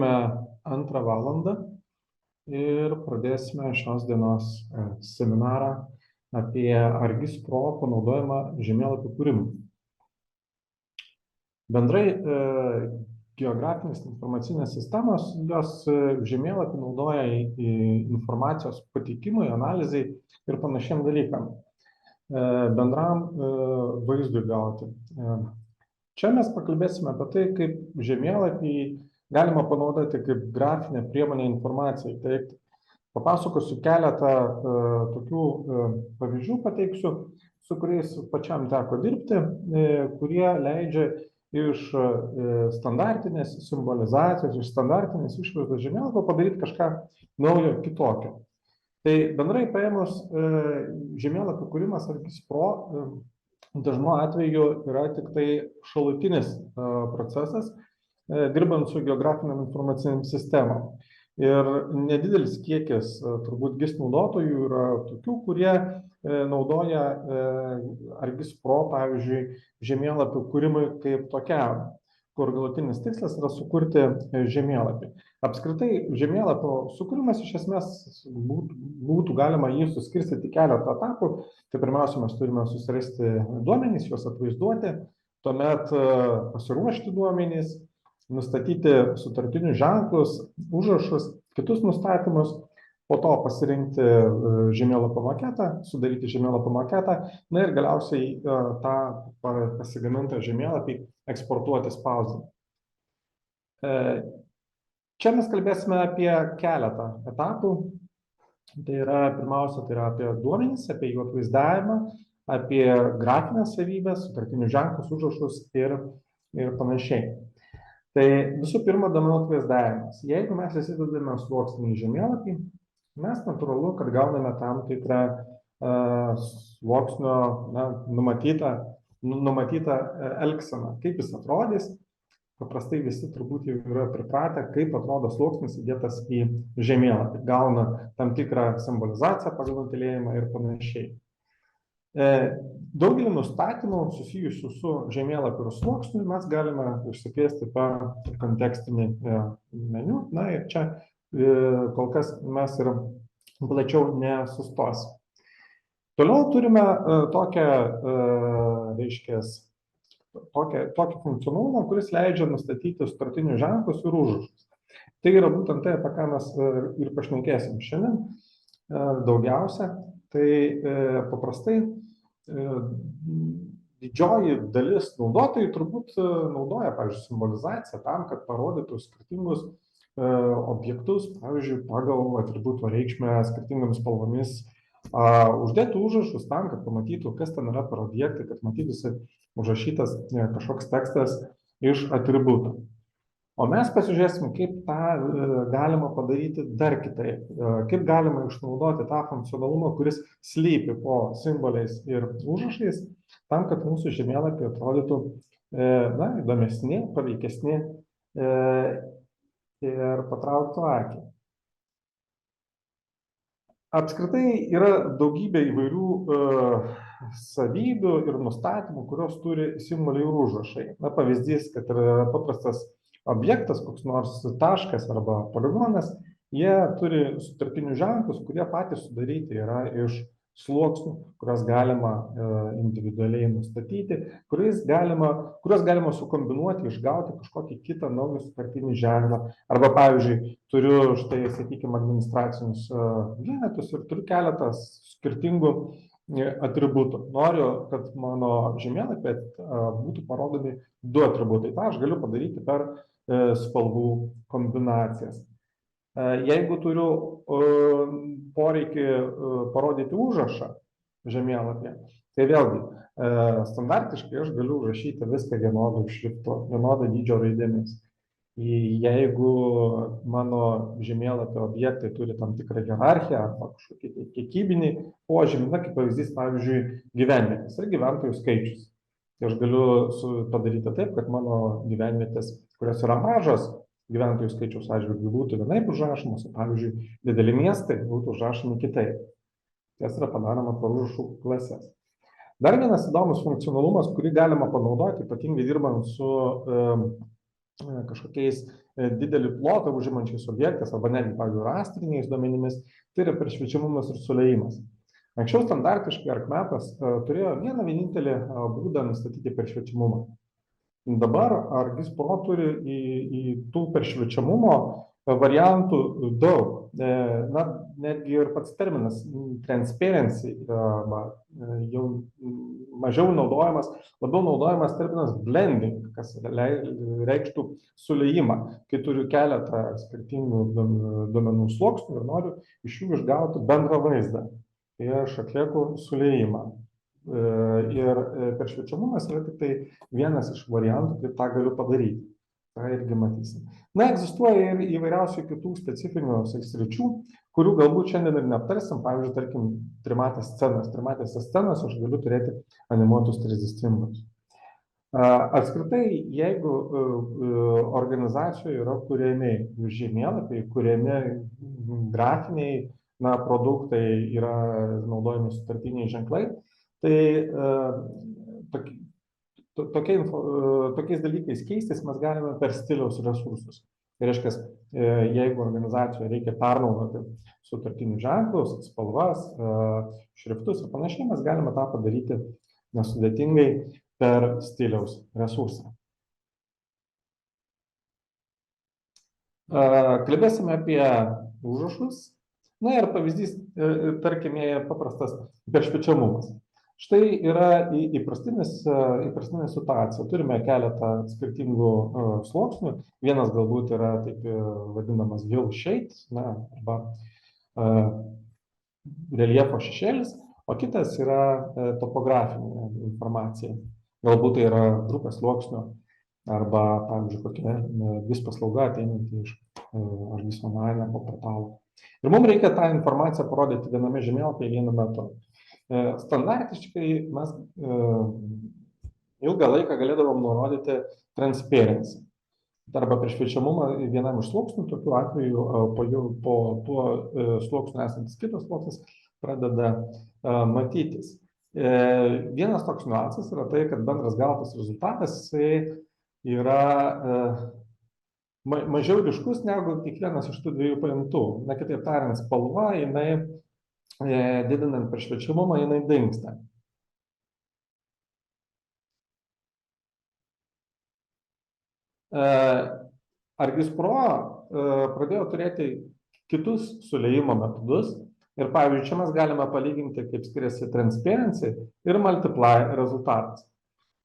Turime 2 valandą ir pradėsime šios dienos seminarą apie ArcGIS Pro panaudojimą žemėlapių kūrimui. Bendrai geografinės informacinės sistemos, jos žemėlapį naudoja informacijos pateikimui, analizai ir panašiem dalykam, bendram vaizdui gauti. Čia mes pakalbėsime apie tai, kaip žemėlapį galima panaudoti kaip grafinę priemonę informacijai. Tai papasakosiu keletą tokių pavyzdžių pateiksiu, su kuriais pačiam teko dirbti, kurie leidžia iš standartinės simbolizacijos, iš standartinės išvaizdos žemėlapio padaryti kažką naujo, kitokio. Tai bendrai paėmus žemėlapių kūrimas ArcGIS Pro dažnu atveju yra tik tai šalutinis procesas, dirbant su geografiniam informaciniam sistemom. Ir nedidelis kiekis turbūt GIS naudotojų yra tokių, kurie naudoja ArcGIS Pro, pavyzdžiui, žemėlapių kūrimui kaip tokiam, kur galutinis tikslas yra sukurti žemėlapį. Apskritai, žemėlapio sukūrimas iš esmės būtų galima jį suskirstyti į keletą etapų. Tai pirmiausia, mes turime susirasti duomenys, juos atvaizduoti, tuomet pasiruošti duomenys, nustatyti sutartinius ženklus, užrašus, kitus nustatymus, po to pasirinkti žemėlapio maketą, sudaryti žemėlapio maketą, na ir galiausiai tą pasigamintą žemėlapį eksportuoti, spausdinti. Čia mes kalbėsime apie keletą etapų. Tai yra, pirmiausia, tai yra apie duomenis, apie jų atvaizdavimą, apie grafinės savybės, sutartinius ženklus, užrašus ir panašiai. Tai visų pirma, duomenų atvaizdavimas. Jeigu mes įsidedame sluoksninį žemėlapį, mes natūralu, kad gauname tam tikrą sluoksnio numatytą elgseną. Kaip jis atrodys, paprastai visi turbūt jau yra pripratę, kaip atrodo sluoksnis įdėtas į žemėlapį. Gauna tam tikrą simbolizaciją pagal nutylėjimą ir panašiai. Daugelį nustatymų susijusių su žemėlapiu ir sluoksniu mes galime išsikviesti per kontekstinį meniu. Na ir čia kol kas mes ir plačiau nesustosim. Toliau turime tokį funkcionalumą, kuris leidžia nustatyti sutartinius ženklus ir užrašus. Tai yra būtent tai, apie ką mes ir pašnekėsim šiandien daugiausia. Tai paprastai didžioji dalis naudotojų turbūt naudoja, pavyzdžiui, simbolizaciją tam, kad parodytų skirtingus objektus, pavyzdžiui, pagal atributo reikšmę skirtingomis spalvomis, uždėtų užrašus tam, kad pamatytų, kas ten yra per objektai, kad matytųsi užrašytas kažkoks tekstas iš atributo. O mes pasižiūrėsim, kaip tą galima padaryti dar kitaip, kaip galima išnaudoti tą funkcionalumą, kuris slypi po simboliais ir užrašais, tam, kad mūsų žemėlapiai atrodytų įdomesni, paveikesni ir patrauktų akį. Apskritai yra daugybė įvairių savybių ir nustatymų, kurios turi simboliai ir užrašai. Pavyzdys, kad yra paprastas objektas, koks nors taškas arba poligonas, jie turi sutartinius ženklus, kurie patys sudaryti yra iš sluoksnių, kuriuos galima individualiai nustatyti, kuriuos galima sukombinuoti, išgauti kažkokį kitą naują sutartinį ženklą. Arba, pavyzdžiui, turiu štai, sakykime, administracinius vienetus ir turiu keletas skirtingų atributų. Noriu, kad mano žemėlapyje būtų parodomi 2 atributai. Tai aš galiu padaryti per spalvų kombinacijas. Jeigu turiu poreikį parodyti užrašą žemėlapyje, tai vėlgi standartiškai aš galiu užrašyti viską vienodų šriftu, vienodo dydžio raidėmis. Jeigu mano žemėlapio objektai turi tam tikrą hierarchiją arba kažkokį kiekybinį požymį, kaip pavyzdys, pavyzdžiui, gyvenvietės ir gyventojų skaičius. Tai aš galiu padaryti taip, kad mano gyvenvietės, kurios yra mažos, gyventojų skaičiaus atžvilgiu būtų vienaip užrašomos, pavyzdžiui, dideli miestai būtų užrašomi kitaip. Tas yra padaroma per užrašų klases. Dar vienas įdomus funkcionalumas, kurį galima panaudoti, ypatingai dirbant su kažkokiais didelį plotą užimančiais objektais arba netgi, pavyzdžiui, rastriniais duomenimis, tai yra peršviečiamumas ir sulėjimas. Anksčiau standartiškai ArcMapas turėjo vieną vienintelį būdą nustatyti peršviečiamumą. Dabar ArcGIS Pro turi į tų peršviečiamumo variantų daug. Na, netgi ir pats terminas transparency jau mažiau naudojamas, labiau naudojamas terminas blending, kas reikštų sulėjimą, kai turiu keletą skirtingų duomenų sluoksnių ir noriu iš jų išgauti bendrą vaizdą. Tai aš atlieku sulėjimą. Ir peršviečiamumas yra tik tai vienas iš variantų, kaip tą galiu padaryti. Tai irgi matysim. Na, egzistuoja ir įvairiausių kitų specifinių sričių, kurių galbūt šiandien ir neaptarsim. Pavyzdžiui, tarkim, trimatės scenos. Trimatėse scenos aš galiu turėti animuotus 3D simbolius. Apskritai, jeigu organizacijoje yra kuriami žemėlapiai, kuriami grafiniai produktai, yra naudojami sutartiniai ženklai, tai tokiais dalykais keistis mes galime per stiliaus resursus. Tai reiškia, jeigu organizacijoje reikia pernaudoti sutartinius ženklus, spalvas, šriftus ir panašiai, mes galime tą padaryti nesudėtingai per stiliaus resursą. Kalbėsime apie užrašus. Na ir pavyzdys, tarkime, paprastas peršviečiamumas. Štai yra įprastinė situacija. Turime keletą skirtingų sluoksnių. Vienas galbūt yra taip vadinamas hill shade, arba reljefo šešėlis, o kitas yra topografinė informacija. Galbūt tai yra grupė sluoksnių arba, pavyzdžiui, kokia vis paslauga ateinanti iš ArcGIS Online portalo. Ir mums reikia tą informaciją parodyti viename žemėlapyje vienu metu. Standartiškai mes ilgą laiką galėdavom nurodyti transparency arba peršviečiamumą vienam iš sluoksnių. Tokiu atveju po tuo sluoksniu esantis kitas sluoksnis pradeda matytis. Vienas toks niuansas yra tai, kad bendras gautas rezultatas yra mažiau ryškus negu kiekvienas iš tų dviejų paimtų. Na, kitaip tariant, spalva, jinai didinant peršviečiamumą, jinai dingsta. ArcGIS Pro pradėjo turėti kitus sulėjimo metodus ir, pavyzdžiui, čia mes galime palyginti, kaip skiriasi transparency ir multiply rezultatas.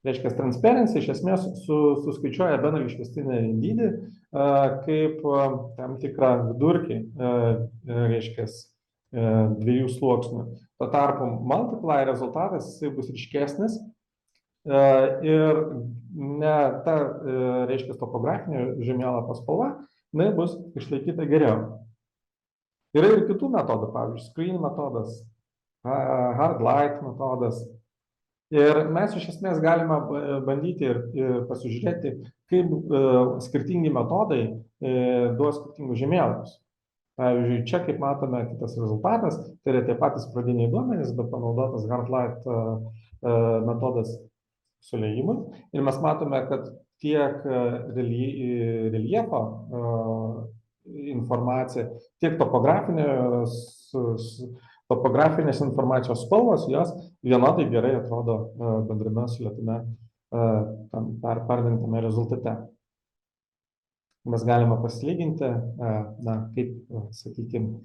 Reiškia, transparency iš esmės suskaičiuoja bendrą išvestinį dydį kaip tam tikrą vidurkį, reiškia, dviejų sluoksnių. Tuo tarpu multiply rezultatas bus ryškesnis ir ne ta, reiškia, topografinė žemėlapio spalva, jinai bus išlaikyta geriau. Yra ir kitų metodų, pavyzdžiui, screen metodas, hard light metodas. Ir mes iš esmės galime bandyti ir pasižiūrėti, kaip skirtingi metodai duos skirtingus žemėlapius. Pavyzdžiui, čia, kaip matome, kitas rezultatas, tai yra tie patys pradiniai duomenys, bet panaudotas hard light metodas sulėjimui. Ir mes matome, kad tiek reljefo informacija, tiek topografinės informacijos spalvos, jos vienodai gerai atrodo bendrame sulėtime perdengtame rezultate. Mes galime pasilyginti, kaip, sakykime,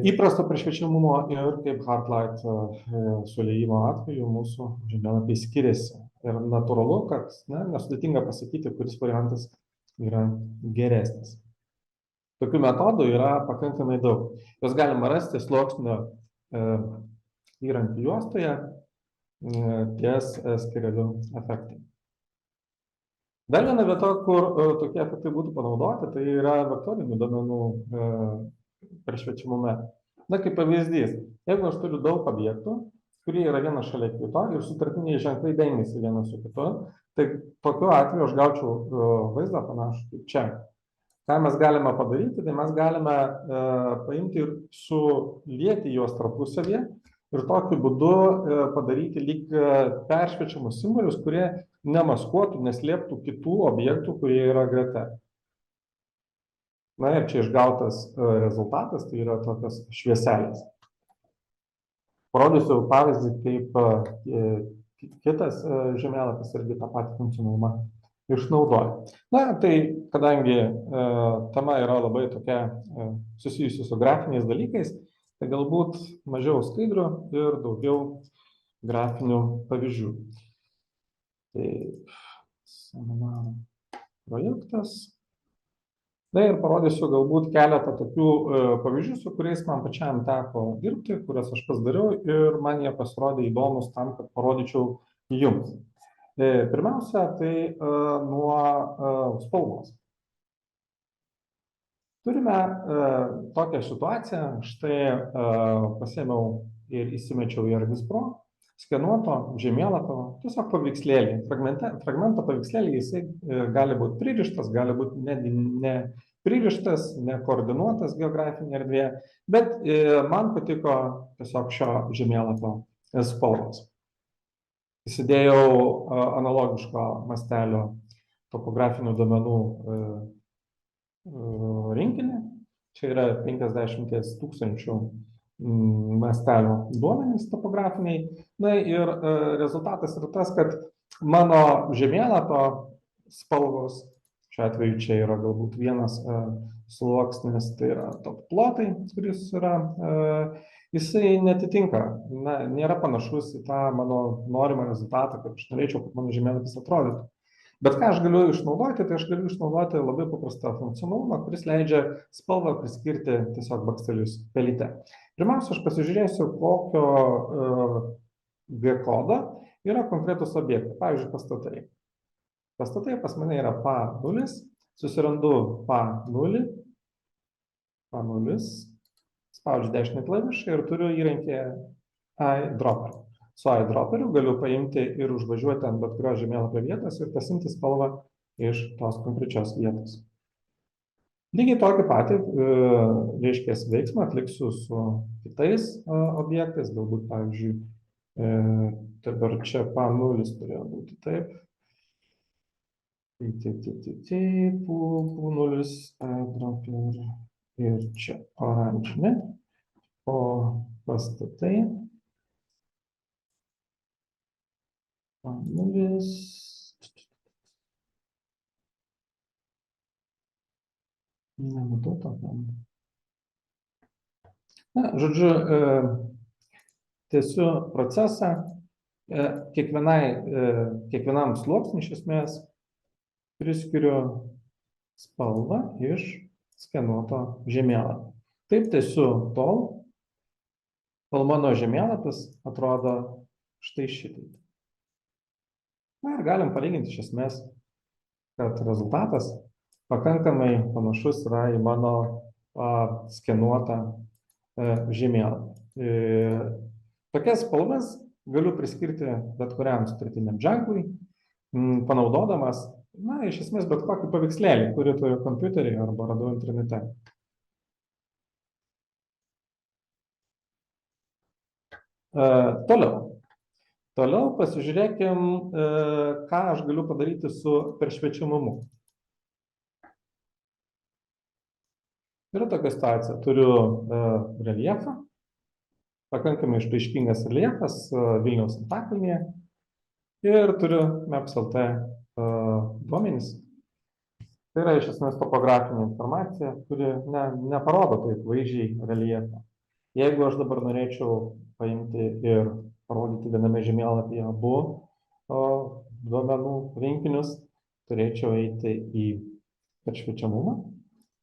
įprasto peršviečiamumo ir kaip hard light sulėjimo atveju mūsų žemėlapiai skiriasi. Ir natūralu, kad nesudėtinga pasakyti, kuris variantas yra geresnis. Tokių metodų yra pakankamai daug. Jos galima rasti sluoksnio įrankių juostoje ties skirelių efektai. Dar viena vieta, kur tokie efektai būtų panaudoti, tai yra vektorinių duomenų peršviečiamume. Na, kaip pavyzdys, jeigu aš turiu daug objektų, kurie yra vienas šalia kito ir sutartiniai ženklai dengiasi vienas su kitu, tai tokiu atveju aš gaučiau vaizdą panašų kaip čia. Ką mes galime padaryti, tai mes galime paimti ir sulieti juos tarpusavyje ir tokiu būdu padaryti lyg peršviečiamus simbolius, kurie nemaskuotų, neslėptų kitų objektų, kurie yra greta. Na ir čia išgautas rezultatas, tai yra tokios švieselės. Parodysiu pavyzdį, kaip kitas žemėlapis irgi tą patį funkcionalumą išnaudoja. Na, tai kadangi tema yra labai tokia susijusi su grafiniais dalykais, tai galbūt mažiau skaidrių ir daugiau grafinių pavyzdžių. Tai seminaro projektas. Na ir parodysiu galbūt keletą tokių pavyzdžių, su kuriais man pačiam teko dirbti, kurias aš pats dariau ir man jie pasirodė įdomus tam, kad parodyčiau jums. Pirmiausia, tai nuo spalvos. Turime tokią situaciją, štai pasiėmiau ir įsimečiau į ArcGIS Pro skenuoto žemėlapio, tiesiog paveikslėlį. Fragmento paveikslėlį jisai gali būti pririštas, gali būti ne pririštas, nekoordinuotas geografinė erdvė, bet man patiko tiesiog šio žemėlapio spalvos. Įsidėjau analogiško mastelio topografinių duomenų rinkinį. Čia yra 50 000 mastelio duomenys topografiniai. Na ir rezultatas yra tas, kad mano žemėlapio spalvos, šiuo atveju čia yra galbūt vienas sluoksnis, tai yra top plotai, kuris yra, jisai netitinka, nėra panašus į tą mano norimą rezultatą, kad aš norėčiau, kad mano žemėlapis atrodytų. Bet ką aš galiu išnaudoti, tai aš galiu išnaudoti labai paprastą funkcionalumą, kuris leidžia spalvą priskirti tiesiog bakstelius pelyte. Pirmiausia, aš pasižiūrėsiu, kokio G-kodo yra konkretus objektai, pavyzdžiui, pastatai. Pastatai pas mane yra PA0, susirandu PA0, spaudžiu dešinį klavišą ir turiu įrankį iDropper. Su iDropperiu galiu paimti ir užvažiuoti ant bet kurios žemėlapio vietos ir pasimti spalvą iš tos konkrečios vietos. Lygiai tokį patį, reiškia, veiksmą atliksiu su kitais objektais, galbūt, pavyzdžiui, dabar čia PA0 turėjo būti taip. PU0 iDropper ir čia oranžinė, o pastatai. PA0. Nematau to. Na, žodžiu, tęsiu procesą. Kiekvienam sluoksniui iš esmės priskiriu spalvą iš skenuoto žemėlapio. Taip tęsiu tol, kol mano žemėlapis atrodo štai šitaip. Na ir galim palyginti iš esmės, kad rezultatas pakankamai panašus yra į mano skenuotą žemėlapį. Tokias spalvas galiu priskirti bet kuriam sutartiniam ženklui, panaudodamas, na, iš esmės bet kokį paveikslėlį, kurį turiu kompiuterį arba radau internete. Toliau pasižiūrėkim, ką aš galiu padaryti su peršviečiamumu. Yra tokia situacija. Turiu reljefą, pakankamai išraiškingas reljefas Vilniaus Antakalnyje ir turiu Maps.lt duomenys. Tai yra iš esmės topografinė informacija, kuri neparodo taip vaizdžiai reljefą. Jeigu aš dabar norėčiau paimti ir parodyti viename žemėlapyje abu duomenų rinkinius, turėčiau eiti į peršviečiamumą.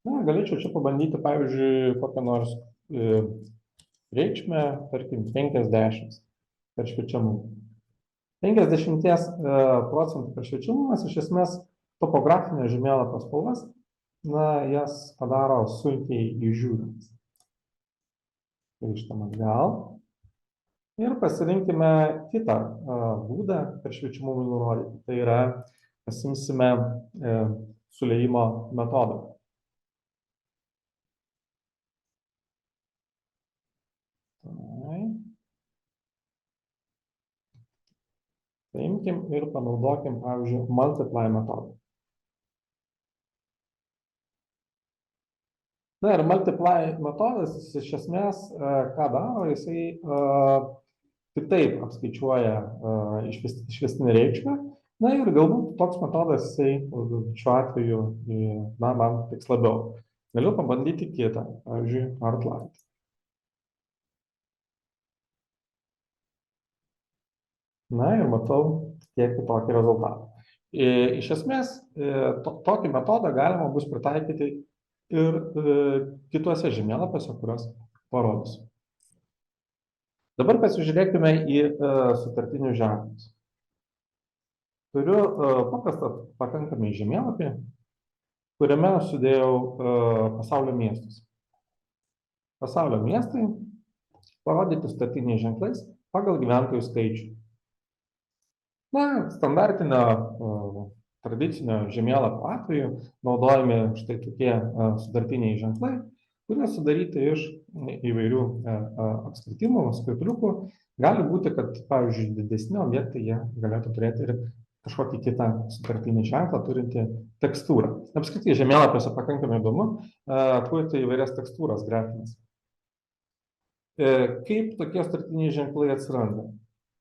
Na, galėčiau čia pabandyti, pavyzdžiui, kokią nors reikšmę, tarkim, 50 peršviečiamumą. 50% peršviečiamumas iš esmės topografinio žemėlapio spalvas, na, jas padaro sunkiai įžiūrimas. Grįžtam atgal. Ir pasirinkime kitą būdą peršviečiamumui nurodyti. Tai yra, pasimsime suliejimo metodą. Paimkim ir panaudokim, pavyzdžiui, multiply metodą. Na ir multiply metodas iš esmės, ką daro, jisai kitaip apskaičiuoja išvestinę reikšmę. Na ir galbūt toks metodas, jisai šiuo atveju, na, man tiks labiau. Galiu pabandyti kitą, pavyzdžiui, artlight. Na ir matau kiek kitokį rezultatą. Iš esmės, tokį metodą galima bus pritaikyti ir kituose žemėlapiuose, kuriuos parodysiu. Dabar pasižiūrėkime į sutartinius ženklus. Turiu paprastą pakankamai žemėlapį, kuriame sudėjau pasaulio miestus. Pasaulio miestai parodyti sutartiniais ženklais pagal gyventojų skaičių. Na, standartinio tradicinio žemėlapio atveju naudojami štai tokie sutartiniai ženklai, kurie sudaryti iš įvairių apskritimų, skrituliukų. Gali būti, kad, pavyzdžiui, didesni objektai jie galėtų turėti ir kažkokį kitą sutartinį ženklą turintį tekstūrą. Apskritai žemėlapiuose pakankamai įdomu kurti įvairias tekstūras grafinės. Kaip tokie sutartiniai ženklai atsiranda?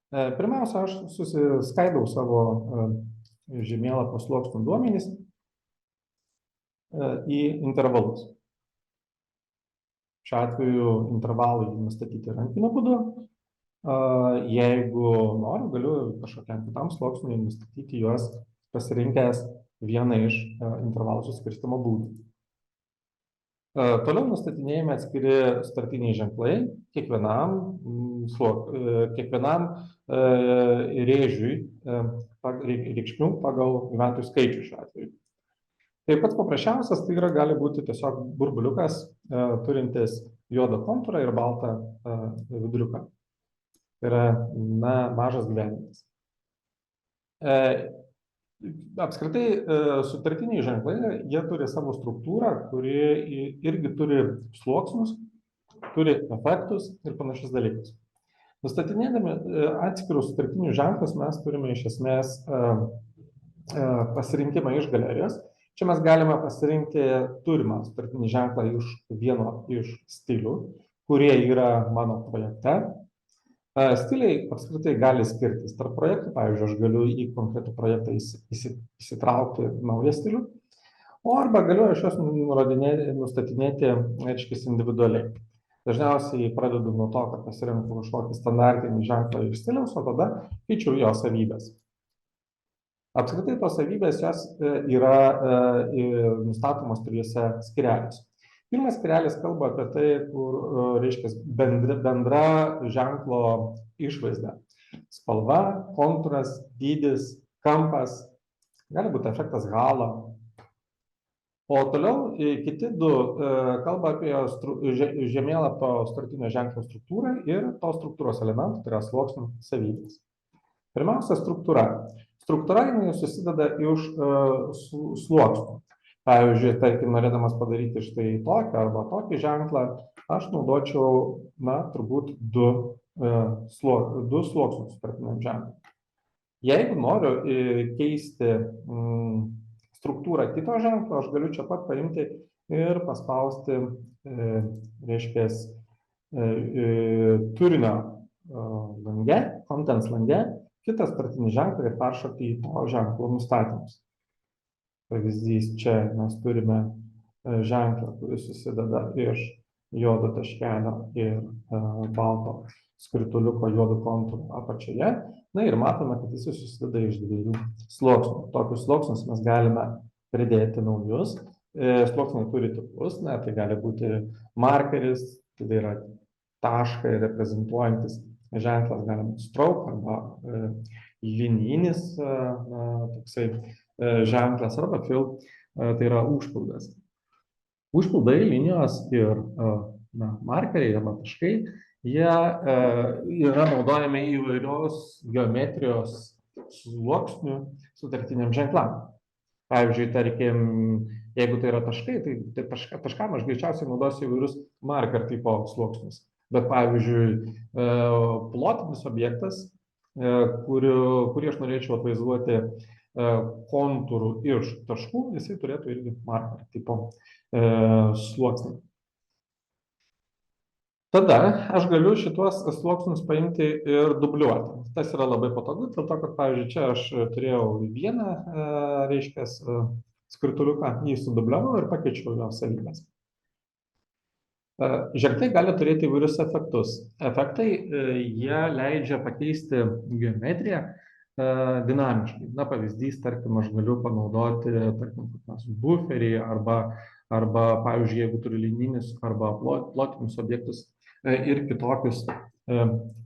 Pirmiausia, aš susiskaidau savo žemėlapio sluoksnių duomenys į intervalus. Šiuo atveju intervalai nustatyti rankiniu būdu. Jeigu noriu, galiu kažkokiam kitam sluoksniui nustatyti juos pasirinkęs vieną iš intervalų suskirstymo būdų. Toliau nustatinėjame atskiri sutartiniai ženklai kiekvienam rėžiui reikšmių pagal gyventojų skaičių šiuo atveju. Taip pat paprasčiausias tai gali būti tiesiog burbuliukas turintis juodą kontūrą ir baltą viduriuką. Tai yra, na, mažas gyvenimas. Apskritai, sutartiniai ženklai, jie turi savo struktūrą, kuri irgi turi sluoksnius, turi efektus ir panašius dalykus. Nustatinėdami atskirus sutartinius ženklus mes turime iš esmės pasirinkimą iš galerijos. Čia mes galime pasirinkti turimą sutartinį ženklą iš vieno iš stilių, kurie yra mano projekte. Stiliai apskritai gali skirtis tarp projektų. Pavyzdžiui, aš galiu į konkretų projektą įsitraukti naują stilių, arba galiu aš juos nustatinėti, reiškia, individualiai. Dažniausiai pradedu nuo to, kad pasirenku kažkokį standartinį ženklą iš stiliaus, o tada keičiu jo savybės. Apskritai tos savybės jos yra nustatomos trijose skyreliuose. Pirmas skirelis kalba apie tai, kur, reiškia, bendra ženklo išvaizda. Spalva, kontūras, dydis, kampas, gali būti efektas halo. O toliau kiti du kalba apie žemėlapio sutartinio ženklo struktūrą ir tos struktūros elementų, tai yra sluoksnių savybės. Pirmiausia, struktūra. Struktūra susideda iš sluoksnių. Pavyzdžiui, tarkim, norėdamas padaryti štai tokį arba tokį ženklą, aš naudočiau, na, turbūt du sluoksnius sutartiniam ženklui. Jeigu noriu keisti struktūrą kito ženklo, aš galiu čia pat paimti ir paspausti, reiškia, turinio lange, contents lange, kitą sutartinį ženklą ir peršokti į to ženklo nustatymus. Pavyzdys, čia mes turime ženklą, kuris susideda iš juodo taškelio ir balto skrituliuko juodo kontūro apačioje. Na ir matome, kad jis susideda iš dviejų sluoksnių. Tokius sluoksnius mes galime pridėti naujus. Sluoksniai turi tipus, na, tai gali būti markeris, tai yra tašką reprezentuojantis ženklas, gali būti stroke arba linijinis toksai ženklas arba fill, tai yra užpildas. Užpildai, linijos ir markeriai arba taškai, jie yra naudojami įvairios geometrijos sluoksnių sutartiniam ženklam. Pavyzdžiui, tarkim, jeigu tai yra taškai, tai taškam aš greičiausiai naudosiu įvairius marker tipo sluoksnius. Bet pavyzdžiui, plotinis objektas kurį aš norėčiau atvaizduoti kontūrų iš taškų, jisai turėtų irgi marker tipo sluoksnį. Tada aš galiu šituos sluoksnius paimti ir dubliuoti. Tas yra labai patogu, dėl to, kad, pavyzdžiui, čia aš turėjau vieną, reiškia, skrituliuką, jį sudubliavau ir pakeičiau jo savybės. Ženklai gali turėti įvairius efektus. Efektai, jie leidžia pakeisti geometriją dinamiškai. Na, pavyzdys, tarkim, aš galiu panaudoti, tarkim, buferį arba, pavyzdžiui, jeigu turiu lininius arba plotinius objektus ir kitokius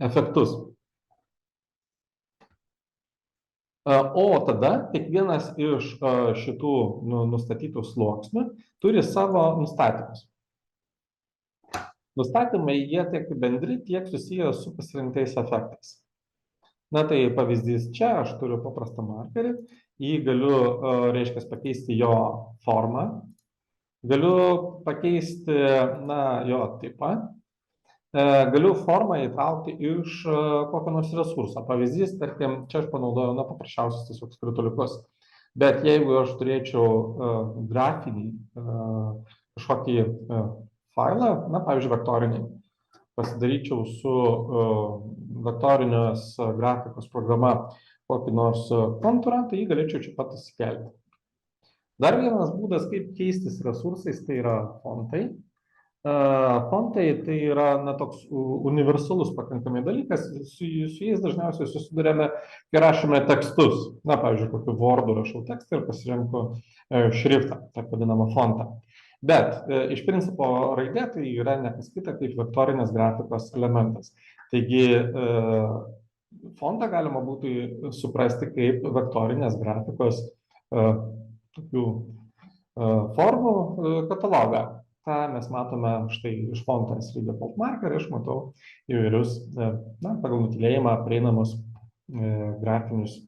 efektus. O tada kiekvienas iš šitų nustatytų sluoksnių turi savo nustatymus. Nustatymai jie tiek bendri, tiek susiję su pasirinktais efektais. Na tai pavyzdys čia, aš turiu paprastą markerį, jį galiu, reiškia, pakeisti jo formą, galiu pakeisti, jo tipą, galiu formą įtraukti iš kokio nors resurso. Pavyzdys, tarkim, čia aš panaudojau, paprasčiausius tiesiog skrituliukus. Bet jeigu aš turėčiau grafinį kažkokį failą, pavyzdžiui, vektorinį, pasidaryčiau su vektorinės grafikos programa kokį nors kontūrą, tai jį galėčiau čia pat įsikelti. Dar vienas būdas, kaip keistis resursais, tai yra fontai. Fontai tai yra toks universalus pakankamai dalykas, su jais dažniausiai susidurėme, kai rašome tekstus. Pavyzdžiui, kokiu Wordu rašau tekstą ir pasirenku šriftą, taip vadinamą fontą. Bet iš principo raidė tai yra ne kas kita kaip vektorinės grafikos elementas. Taigi fontą galima būtų suprasti kaip vektorinės grafikos tokių formų katalogą. tą mes matome štai iš fonto S3 default marker, aš matau įvairius, pagal nutylėjimą prieinamus grafinius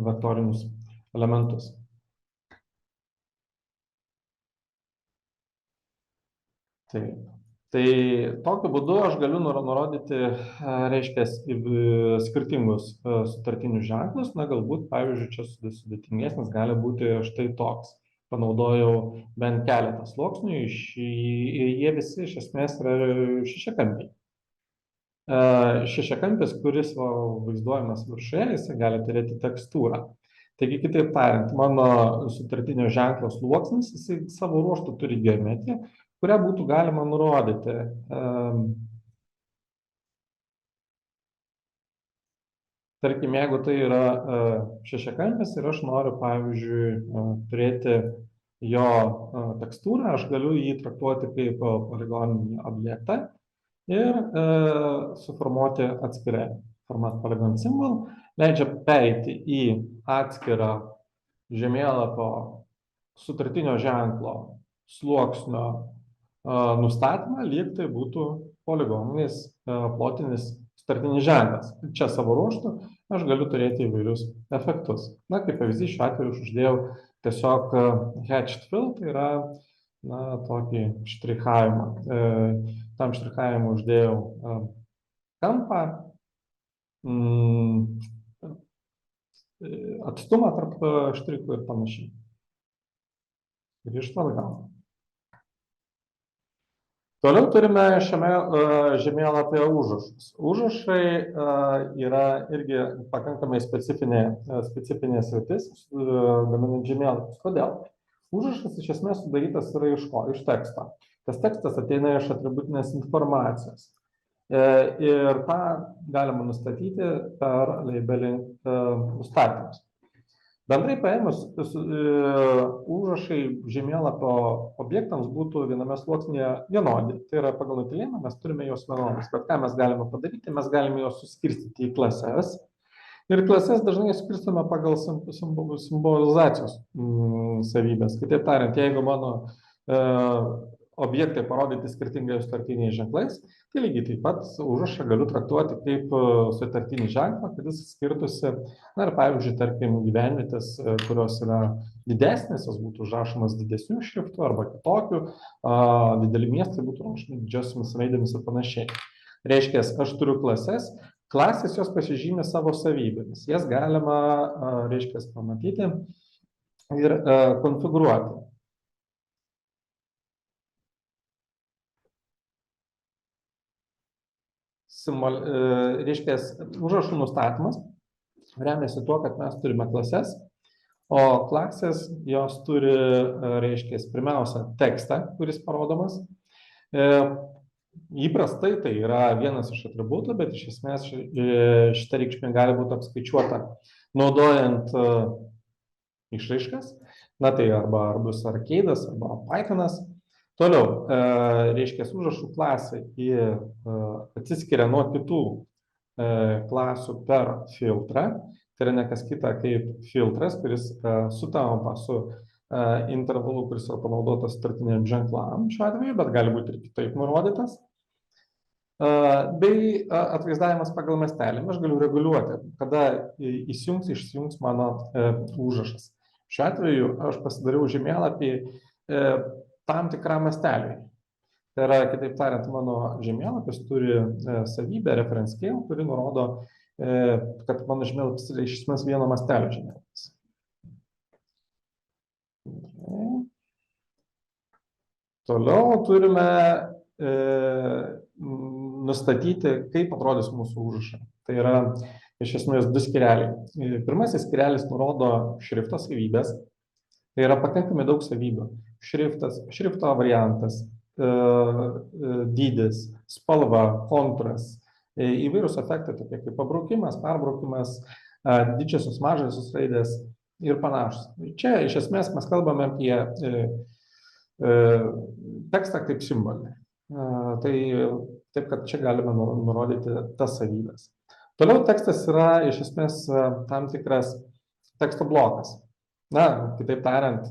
vektorinius elementus. Tai tokiu būdu aš galiu nurodyti, reiškia, skirtingus sutartinius ženklus, galbūt, pavyzdžiui, čia sudėtingesnis gali būti štai toks. Panaudojau bent keletą sluoksnių, jie visi iš esmės yra šešiakampiai. Šešiakampis, kuris vaizduojamas viršuje, jis gali turėti tekstūrą. Taigi, kitaip tariant, mano sutartinio ženklo sluoksnis, jisai savo ruožtu turi geometriją, kurią būtų galima nurodyti. Tarkim, jeigu tai yra šešiakampis ir aš noriu, pavyzdžiui, turėti jo tekstūrą, aš galiu jį traktuoti kaip poligoninį objektą ir suformuoti atskirai. Format polygon symbol leidžia pereiti į atskirą žemėlapio sutartinio ženklo sluoksnio nustatymą, lyg tai būtų poligoninis plotinis sutartinis ženklas. Čia savo ruožtu aš galiu turėti įvairius efektus. Kaip pavyzdys, šiuo atveju aš uždėjau tiesiog hatched fill, tai yra tokį štrichavimą. Tam štrichavimui uždėjau kampą, atstumą tarp štrikų ir panašiai. Ir išvalgau. Toliau turime šiame žemėlapyje užrašus. Užrašai yra irgi pakankamai specifinė sritis, gaminant žemėlapius. Kodėl? Užrašas iš esmės sudarytas yra iš ko? Iš teksto. Tas tekstas ateina iš atributinės informacijos. Ir tą galima nustatyti per labeling nustatymus. Bendrai paėmus, užrašai žemėlapio objektams būtų viename sluoksnyje vienodi. Tai yra pagal nutylėjimą mes turime juos vienodus. Bet ką mes galime padaryti? Mes galime juos suskirstyti į klases. Ir klases dažnai skirstame pagal simbolizacijos savybės. Kitaip tariant, jeigu mano objektai parodyti skirtingais sutartiniais ženklais, tai lygiai taip pat užrašą galiu traktuoti kaip sutartinį ženklą, kad jis skirtusi, ir pavyzdžiui, tarkim, gyvenvietės, kurios yra didesnės, jos būtų užrašomas didesnių šriftų arba kitokių, dideli miestai būtų rašomi didžiosiomis raidėmis ir panašiai. Reiškia, aš turiu klases, Klasės jos pasižymė savo savybėmis. Jas galima, reiškia, pamatyti ir konfigūruoti. Reiškia, užrašų nustatymas remiasi tuo, kad mes turime klases, o klasės jos turi, reiškia, pirmiausia, tekstą, kuris parodomas. Įprastai tai yra vienas iš atributų, bet iš esmės šita reikšmė gali būti apskaičiuota naudojant išraiškas. Na tai arba bus Arcade'as, arba Python'as. Toliau, reiškia, užrašų klasė atsiskiria nuo kitų klasių per filtrą. Tai yra ne kas kita kaip filtras, kuris sutampa su intervalu, kuris yra panaudotas startiniam ženklam šiuo atveju, bet gali būti ir kitaip nurodytas. Bei atvaizdavimas pagal mastelį. Aš galiu reguliuoti, kada įsijungs, išsijungs mano užrašas. Šiuo atveju aš pasidariau žemėlapį tam tikram masteliui. Tai yra, kitaip tariant, mano žemėlapis turi savybę reference scale, kuri nurodo, kad mano žemėlapis yra iš esmės vieno mastelio žemėlapis. Toliau turime nustatyti, kaip atrodys mūsų užrašai. Tai yra iš esmės du skyreliai. Pirmasis skyrelis nurodo šrifto savybės. Tai yra pakankamai daug savybių. Šriftas, šrifto variantas, dydis, spalva, kontūras, įvairūs efektai, tokie kaip pabraukimas, perbraukimas, didžiosios mažosios raidės ir panašus. Čia iš esmės mes kalbame apie tekstą kaip simbolį. Tai taip, kad čia galime nurodyti tas savybės. Toliau tekstas yra iš esmės tam tikras teksto blokas. Na, kitaip tariant,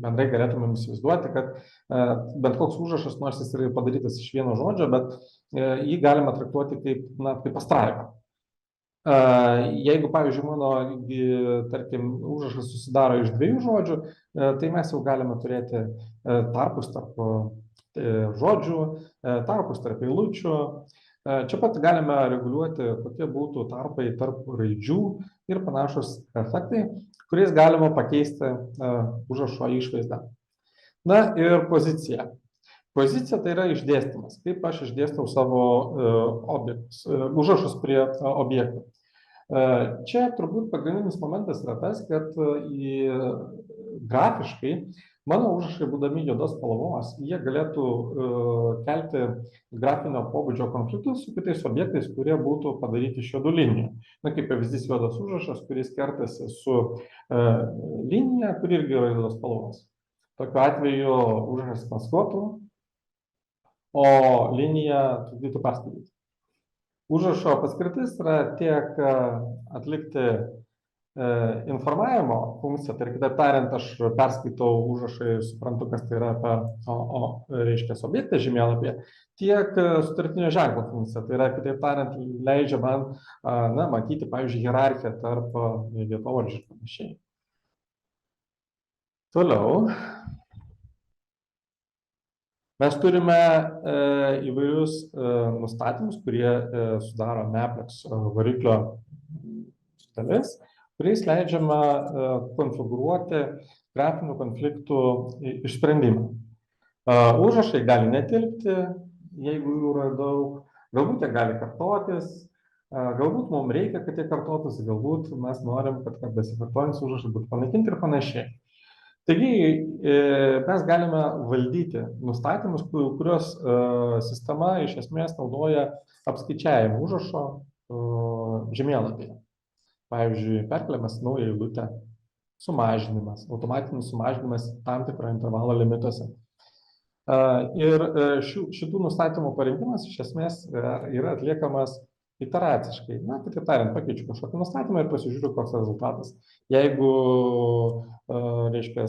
bendrai galėtumėm įsivaizduoti, kad bent koks užrašas, nors jis yra padarytas iš vieno žodžio, bet jį galima traktuoti kaip pastraipą. Jeigu, pavyzdžiui, mano, tarkim, užrašas susidaro iš dviejų žodžių, tai mes jau galime turėti tarpus tarp žodžių, tarpus tarp eilučių. Čia pat galime reguliuoti, kokie būtų tarpai tarp raidžių ir panašus efektai, kuriais galima pakeisti užrašo išvaizdą. Na ir pozicija. Pozicija tai yra išdėstymas, kaip aš išdėstau savo užrašus prie objektų. Čia turbūt pagrindinis momentas yra tas, kad grafiškai mano užrašai, būdami juodos spalvos, jie galėtų kelti grafinio pobūdžio konfliktus su kitais objektais, kurie būtų padaryti iš juodų linijų. Na, kaip pavyzdys juodas užrašas, kuris kertasi su linija, kuri irgi yra juodos spalvos. Tokiu atveju užrašas maskuotų, o linija trukdytų perskaityti. Užrašo paskirtis yra tiek atlikti informavimo funkcija, tai kitaip tariant, aš perskaitau užrašą ir suprantu, kas tai yra reiškia objektą žemėlapyje, tiek sutartinio ženklo funkcija, tai yra, kitaip tariant, leidžia man matyti, pavyzdžiui, hierarchiją tarp vietovardžių ir panašiai. Toliau. Mes turime įvairius nustatymus, kurie sudaro Maplex variklio dalis, kuriais leidžiama konfigūruoti grafinių konfliktų išsprendimą. Užrašai gali netilpti, jeigu jų yra daug, galbūt jie gali kartotis, galbūt mums reikia, kad jie kartotųsi, galbūt mes norim, kad besikartojantys užrašai būtų panaikinti ir panašiai. Taigi mes galime valdyti nustatymus, kurios sistema iš esmės naudoja apskaičiavimą užrašo žemėlapyje. Pavyzdžiui, perkeliamas naują eilutę, sumažinimas, automatinis sumažinimas tam tikro intervalo limituose. Ir šitų nustatymų parinkimas iš esmės yra atliekamas iteraciškai. Na, kitaip tariant, pakeičiu kažkokį nustatymą ir pasižiūriu, koks rezultatas. Jeigu, reiškia,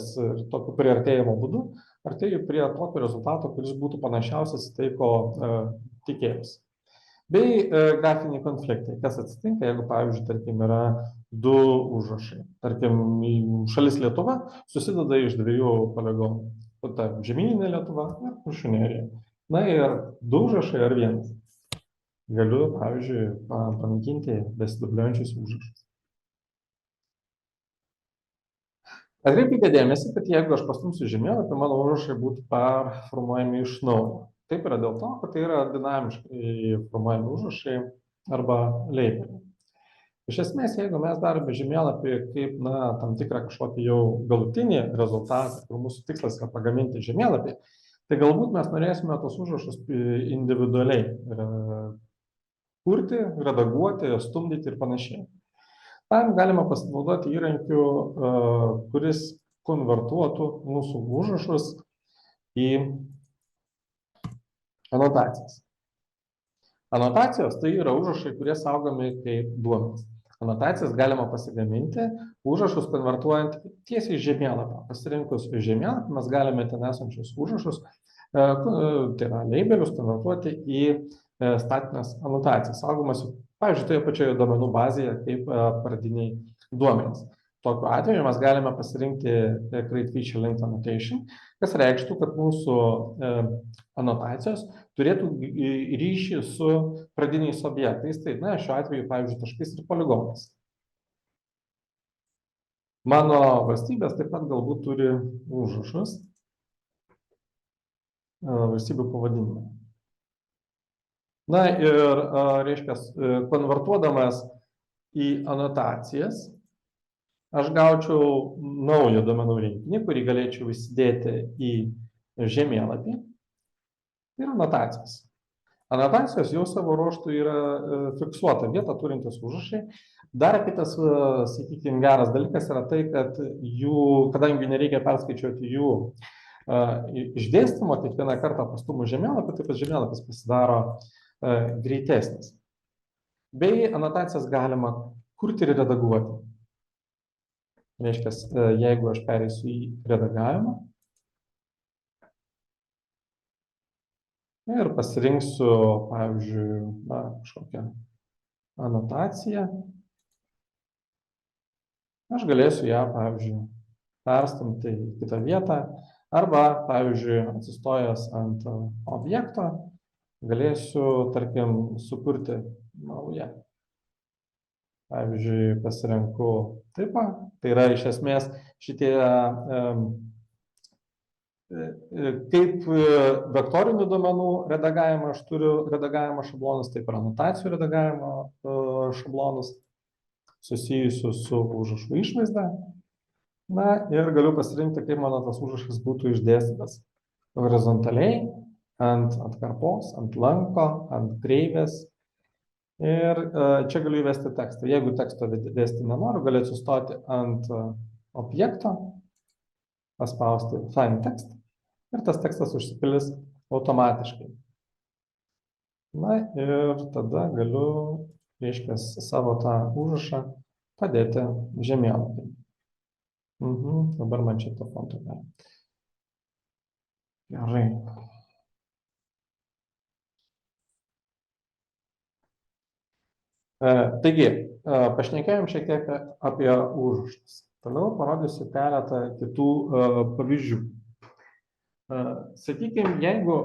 tokiu priartėjimo būdu, artėju prie tokio rezultato, kuris būtų panašiausias tai, ko tikėjausi. Bei grafiniai konfliktai. Kas atsitinka, jeigu, pavyzdžiui, tarkim, yra du užrašai. Tarkim, šalis Lietuva susideda iš dviejų poligonų. Žemyninė Lietuva ir Kuršių nerija. Na ir du užrašai ar vienas. galiu, pavyzdžiui, panaikinti besidubliuojančius užrašus. Atkreipkite dėmesį, kad jeigu aš pastumsiu žemėlapį, mano užrašai būtų performuojami iš naujo. Taip yra dėl to, kad tai yra dinamiškai formuojami užrašai arba labeliai. Iš esmės, jeigu mes darome žemėlapį kaip tam tikrą kažkokį jau galutinį rezultatą, kur mūsų tikslas yra pagaminti žemėlapį, tai galbūt mes norėsime tos užrašus individualiai kurti, redaguoti, stumdyti ir panašiai. Tam galima pasinaudoti įrankiu, kuris konvertuotų mūsų užrašus į anotacijas. Anotacijos tai yra užrašai, kurie saugomi kaip duomenys. Anotacijas galima pasigaminti, užrašus konvertuojant tiesiai iš žemėlapio. Pasirinkus žemėlapį mes galime ten esančius užrašus, tai yra labelius, konvertuoti į statinės anotacijas, saugomas, pavyzdžiui, toje pačioje duomenų bazėje kaip pradiniai duomenys. Tokiu atveju mes galime pasirinkti Create Feature Linked Annotation, kas reikštų, kad mūsų anotacijos turėtų ryšį su pradiniais objektais. Tai, šiuo atveju, pavyzdžiui, taškais ir poligonais. Mano valstybės taip pat galbūt turi užrašus, valstybių pavadinimai. Ir, reiškia, konvertuodamas į anotacijas, aš gaučiau naują duomenų rinkinį, kurį galėčiau įsidėti į žemėlapį. Ir anotacijas. Anotacijos jau savo ruožtų yra fiksuota vieta turintis užrašai. Dar kitas, sakykime, geras dalykas yra tai, kad kadangi nereikia perskaičiuoti jų išdėstymo, kiekvieną kartą pastumus žemėlapį, taip pat žemėlapis pasidaro greitesnis. Bei anotacijas galima kurti ir redaguoti. Reiškia, jeigu aš pereisiu į redagavimą ir pasirinksiu, pavyzdžiui, kažkokią anotaciją, aš galėsiu ją, pavyzdžiui, perstumti į kitą vietą arba, pavyzdžiui, atsistojęs ant objekto, galėsiu, tarkim, sukurti naują. Pavyzdžiui, pasirenku tipą, tai yra iš esmės šitie kaip vektorinių duomenų redagavimą aš turiu redagavimo šablonus, taip ir anotacijų redagavimo šablonus susijusius su užrašų išvaizda. Ir galiu pasirinkti, kaip mano tas užrašas būtų išdėstytas horizontaliai, ant atkarpos, ant lanko, ant kreivės. Ir čia galiu įvesti tekstą. Jeigu teksto vesti nenoriu, galiu atsistoti ant objekto, paspausti Find Text ir tas tekstas užsipildys automatiškai. Ir tada galiu, reiškia, savo tą užrašą padėti žemėlapį. Dabar man čia to fonto gali. Gerai. Taigi, pašnekėjom šiek tiek apie užrašus. Toliau parodysiu keletą kitų pavyzdžių. Sakykime, jeigu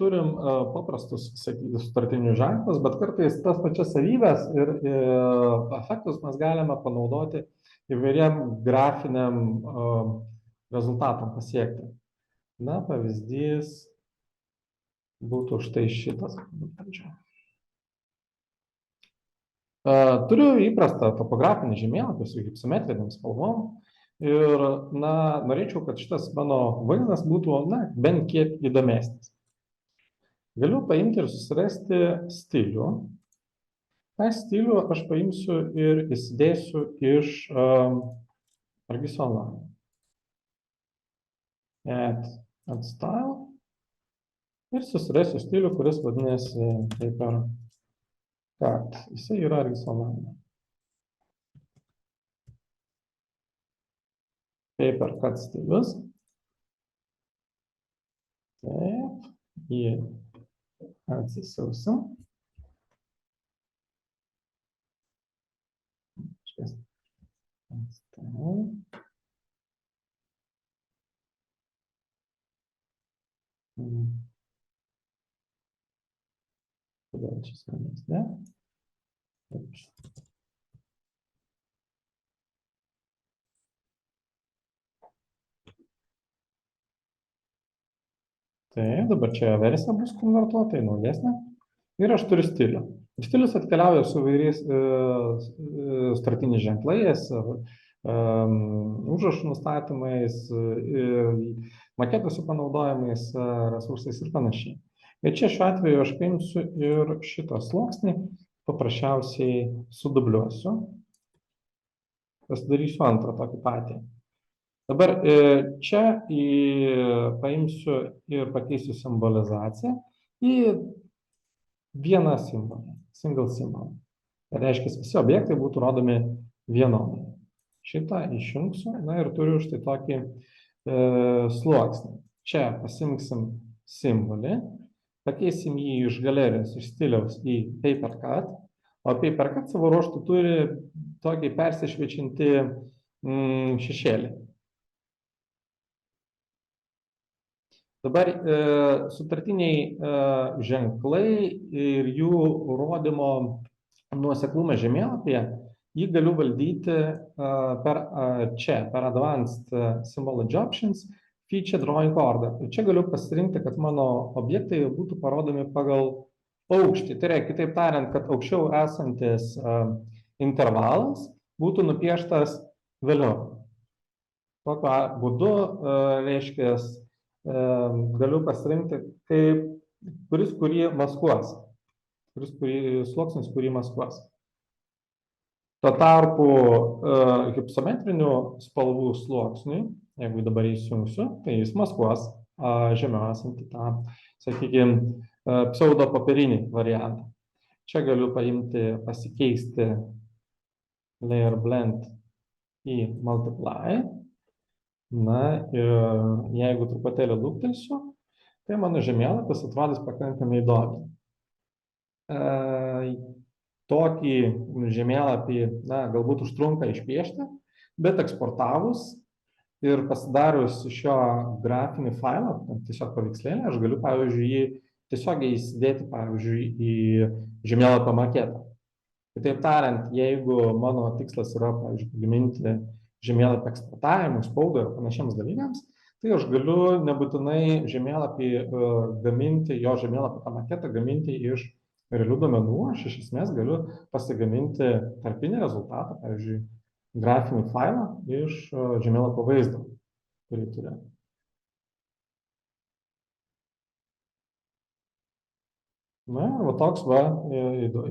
turim paprastus sutartinius ženklus, bet kartais tas pačias savybės ir efektus mes galime panaudoti įvairiam grafiniam rezultatam pasiekti. Pavyzdys būtų štai šitas. Turiu įprastą topografinį žemėlapį su hipsimetrinėm spalvom ir norėčiau, kad šitas mano vaizdas būtų bent kiek įdomesnis. Galiu paimti ir susirasti stilių. tą stilių aš paimsiu ir įsidėsiu iš Argisono. Add style. Ir susirasiu stilių, kuris vadinasi paper cut. Jisai yra Argisono. Paper cut stilius. Taip, jį atsisiausiu. gal čia skambės, ne? Tai dabar čia versija bus konvertuota į naujesnę. Ir aš turiu stilių. Stilius atkeliauja su vairiais startiniais ženklais, užrašų nustatymais, maketuose panaudojamais resursais ir panašiai. Ir čia šiuo atveju aš paimsiu ir šitą sluoksnį, paprasčiausiai sudubliuosiu, pasidarysiu antrą tokį patį. Dabar čia paimsiu ir pakeisiu simbolizaciją į vieną simbolį, single symbol. Tai reiškia, visi objektai būtų rodomi vienodai. Šitą išjungsiu, na ir turiu štai tokį sluoksnį. Čia pasimksim simbolį, pakeisim jį iš galerijos, iš stiliaus į PaperCut, o PaperCut savo ruožtu turi tokį persišviečiantį šešėlį. Dabar sutartiniai ženklai ir jų rodymo nuoseklumas žemėlapyje, jį galiu valdyti per Advanced Symbology Options, Feature Drawing Order. Ir čia galiu pasirinkti, kad mano objektai būtų parodomi pagal aukštį. Tai reikia, kitaip tariant, kad aukščiau esantis intervalas būtų nupieštas vėliau. Tokiu būdu, reiškia, galiu pasirinkti, kuris kurį maskuos, sluoksnis kurį maskuos. Tuo tarpu hipsometrinių spalvų sluoksniui, jeigu dabar įsijungsiu, tai jis maskuos žemiau esantį tą, sakykime, pseudo popierinį variantą. Čia galiu pasikeisti Layer Blend į Multiply. Na ir jeigu truputėlį luktelsiu, tai mano žemėlapis atrodys pakankamai įdomiai. Tokį žemėlapį, na, galbūt užtrunka išpiešti, bet eksportavus ir pasidarius iš jo grafinį failą, tiesiog paveikslėlį, aš galiu, pavyzdžiui, jį tiesiog įsidėti, pavyzdžiui, į žemėlapio maketą. Kitaip tariant, jeigu mano tikslas yra, pavyzdžiui, gaminti žemėlapį eksportavimui, spaudai ir panašiems dalykams, tai aš galiu nebūtinai žemėlapį gaminti, jo žemėlapį tą maketą gaminti iš realių duomenų, aš iš esmės galiu pasigaminti tarpinį rezultatą, pavyzdžiui, grafinį failą iš žemėlapio vaizdo, kurį turiu. Na, va toks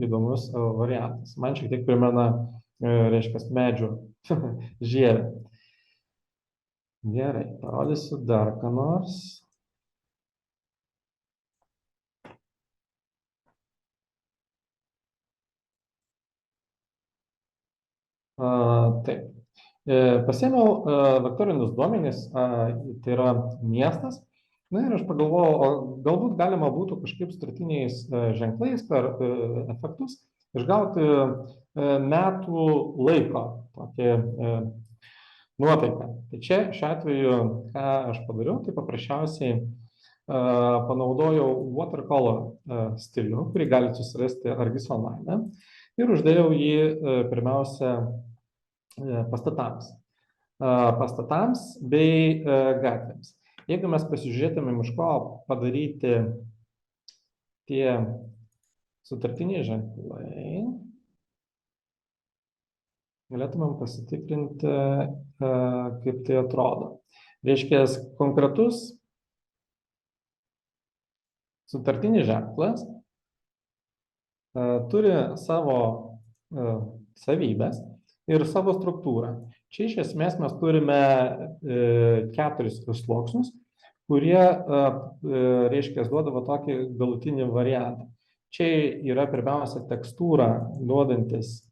įdomus variantas. Man šiek tiek primena, reiškia, medžių žievę. Gerai, parodysiu dar ką nors. Taip. Pasiėmiau vektorinius duomenis, tai yra miestas. Na ir aš pagalvojau, galbūt galima būtų kažkaip sutartiniais ženklais per efektus išgauti metų laiko tokį nuotaiką. Tai čia šiuo atveju, ką aš padariau, tai paprasčiausiai panaudojau watercolor stilių, kurį galite susirasti Argis online, ir uždėjau jį pirmiausia pastatams bei gatvėms. Jeigu mes pasižiūrėtume iš ko padaryti tie sutartiniai ženklai, galėtumėm pasitikrinti, kaip tai atrodo. Reiškia, konkretus sutartinis ženklas turi savo savybės ir savo struktūrą. Čia iš esmės mes turime 4 sluoksnius, kurie, reiškia, duodavo tokį galutinį variantą. Čia yra pirmiausia tekstūra duodantis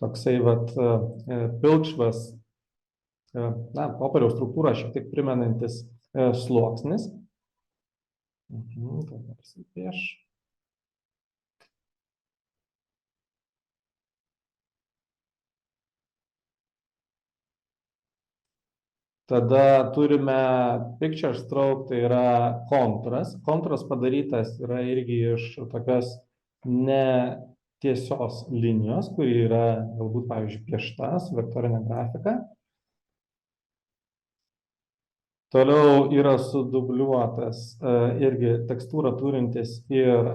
toksai pilkšvas, na, popieriaus struktūrą šiek tiek primenantis sluoksnis. Tada turime picture stroke, tai yra kontūras. Kontūras padarytas yra irgi iš tokios netiesios linijos, kuri yra galbūt, pavyzdžiui, piešta su vektorinė grafika. Toliau yra sudubliuotas irgi tekstūrą turintis ir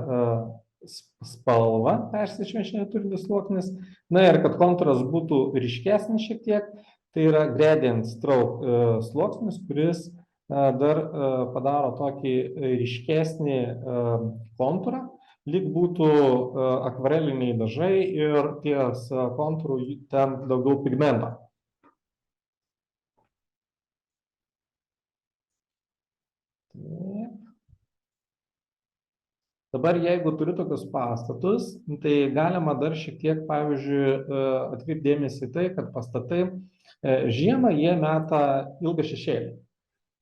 spalvą persišvenčianį turintis sluoksnis. Na ir kad kontūras būtų ryškesnis šiek tiek, tai yra gradient stroke sluoksnis, kuris dar padaro tokį ryškesnį kontūrą, lyg būtų akvareliniai dažai ir ties kontūrų ten daugiau pigmento. Dabar, jeigu turiu tokius pastatus, tai galima dar šiek tiek, pavyzdžiui, atkreipdėmėsi į tai, kad pastatai žiemą jie meta ilgą šešėlį.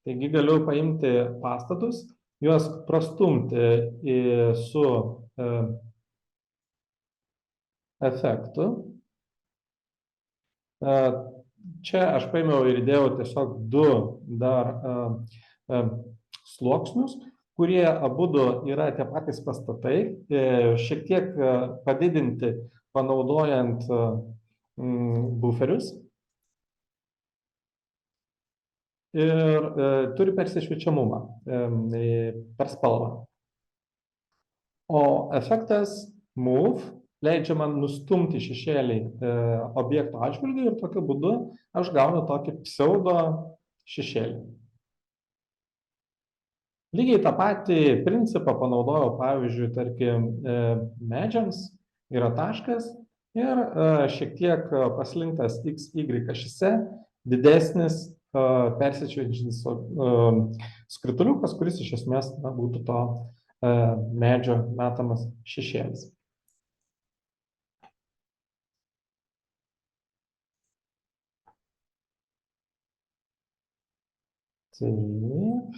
Taigi galiu paimti pastatus, juos prastumti su efektu. Čia aš paėmiau ir įdėjau tiesiog du dar sluoksnius, kurie abudu yra tie patys pastatai, šiek tiek padidinti panaudojant buferius ir turi persišviečiamumą per spalvą. O efektas move leidžia man nustumti šešėlį objekto atžvilgiu ir tokiu būdu aš gaunu tokį pseudo šešėlį. Lygiai tą patį principą panaudojau, pavyzdžiui, tarkim, medžiams yra taškas ir šiek tiek paslinktas XY ašise didesnis persišviečiantis skrituliukas, kuris iš esmės būtų to medžio metamas šešėlis. Taip.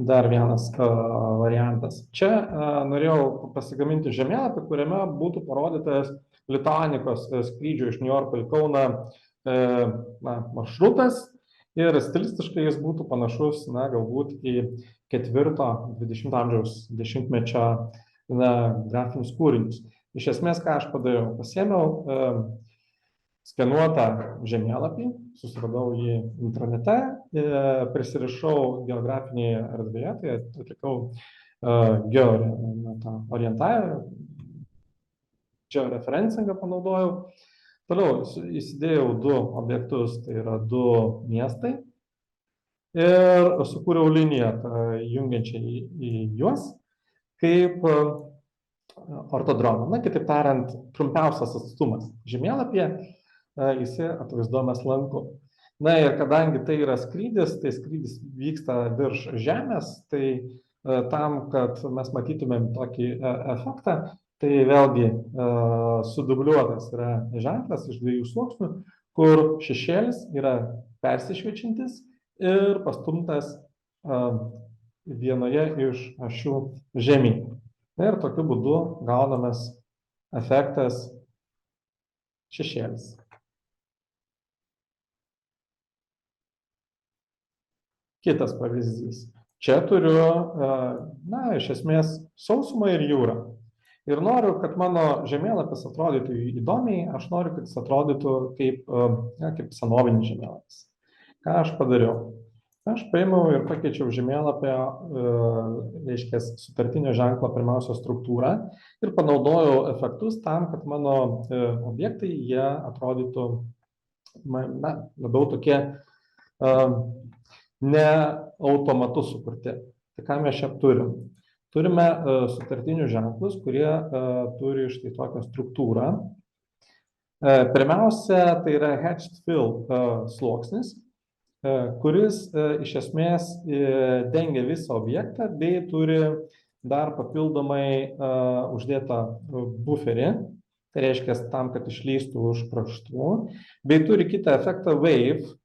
Dar vienas variantas. Čia norėjau pasigaminti žemėlapį, kuriame būtų parodytas Lituanikos skrydžio iš Niujorko į Kauną maršrutas ir stilistiškai jis būtų panašus, galbūt į 4-20 amžiaus dešimtmečio grafinius kūrinius. Iš esmės, ką aš padariau? Pasiėmiau skenuotą žemėlapį, susiradau jį internete, prisirišau geografinėje erdvėje, tai atlikau georeferencingą panaudojau. Toliau įsidėjau du objektus, tai yra du miestai, ir sukūriau liniją jungiančią į juos kaip ortodromą. Kitaip tariant, trumpiausias atstumas žemėlapyje jisai atvaizduojamas lanku. Ir kadangi tai yra skrydis, tai skrydis vyksta virš Žemės, tai tam, kad mes matytumėm tokį efektą, tai vėlgi sudubliuotas yra ženklas iš dviejų sluoksnių, kur šešėlis yra persišviečiantis ir pastumtas vienoje iš ašių žemyn. Ir tokiu būdu gaunamas efektas šešėlis. Kitas pavyzdys. Čia turiu, iš esmės, sausumą ir jūrą. Ir noriu, kad mano žemėlapis atrodytų įdomiai, aš noriu, kad jis atrodytų kaip senovinis žemėlapis. Ką aš padariau? Aš paėmiau ir pakeičiau žemėlapio, reiškia, sutartinio ženklo pirmiausia struktūrą ir panaudojau efektus tam, kad mano objektai jie atrodytų labiau tokie ne automatu sukurti. Tai ką mes čia turim? Turime sutartinius ženklus, kurie turi štai tokią struktūrą. Pirmiausia, tai yra hatched fill sluoksnis, kuris iš esmės dengia visą objektą bei turi dar papildomai uždėtą buferį, tai reiškia tam, kad išlįstų už kraštų, bei turi kitą efektą wave.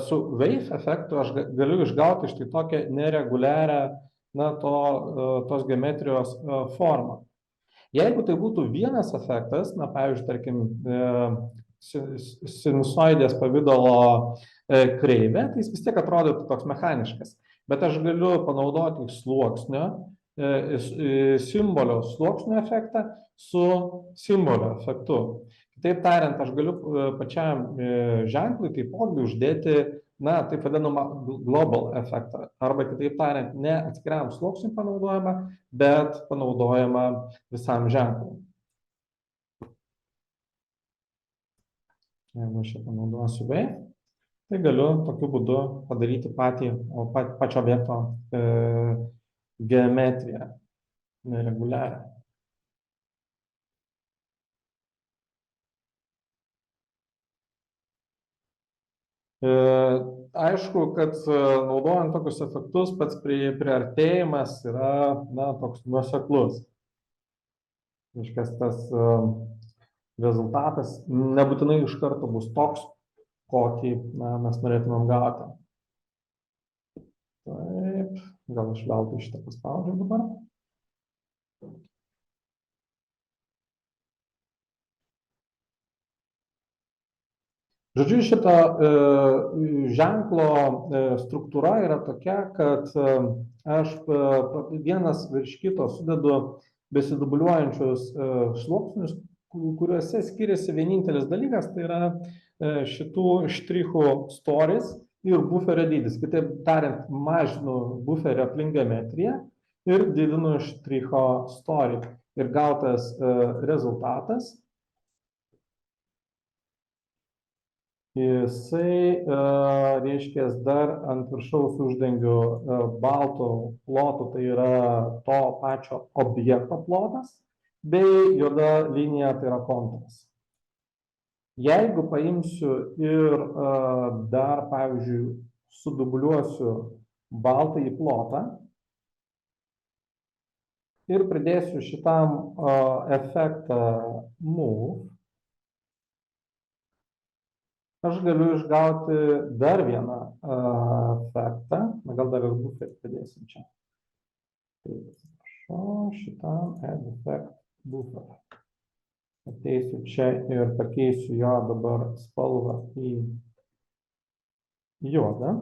Su wave efektu aš galiu išgauti štai tokią nereguliarią tos geometrijos formą. Jeigu tai būtų vienas efektas, pavyzdžiui, tarkim, sinusoidės pavydalo kreivę, tai jis vis tiek atrodytų toks mechaniškas. Bet aš galiu panaudoti sluoksnio, simbolio sluoksnio efektą su simbolio efektu. Kitaip tariant, aš galiu pačiam ženklui taipogi uždėti, na, taip vadinamą global efektą. Arba kitaip tariant, ne atskiriam sluoksniui panaudojama, bet panaudojama visam ženklui. Jeigu aš čia panaudosiu V, tai galiu tokiu būdu padaryti pačio objekto geometriją nereguliarią. Aišku, kad naudojant tokius efektus pats priartėjimas yra, na, toks nuoseklus. Reiškia, tas rezultatas nebūtinai iš karto bus toks, kokį mes norėtumėm gauti. Taip, gal aš veltui šitą paspaudžiu dabar. Žodžiu, šito ženklo struktūra yra tokia, kad aš vienas virš kito sudedu besidubliuojančius sluoksnius, kuriuose skiriasi vienintelis dalykas, tai yra šitų štrichų storis ir buferio dydis. Kitaip tariant, mažinu buferio aplink geometriją ir didinu štricho storį. Ir gautas rezultatas, jisai, reiškia, dar ant viršaus uždengiu baltų plotų, tai yra to pačio objekto plotas, bei juoda linija, tai yra kontūras. Jeigu paimsiu ir dar, pavyzdžiui, sudubliuosiu baltąjį plotą ir pridėsiu šitam efektą move, aš galiu išgauti dar vieną efektą. Na, gal dar ir buferį pridėsim čia. Taip, atsiprašau, šitam add effect buffer. Ateisiu čia ir pakeisiu jo dabar spalvą į juodą.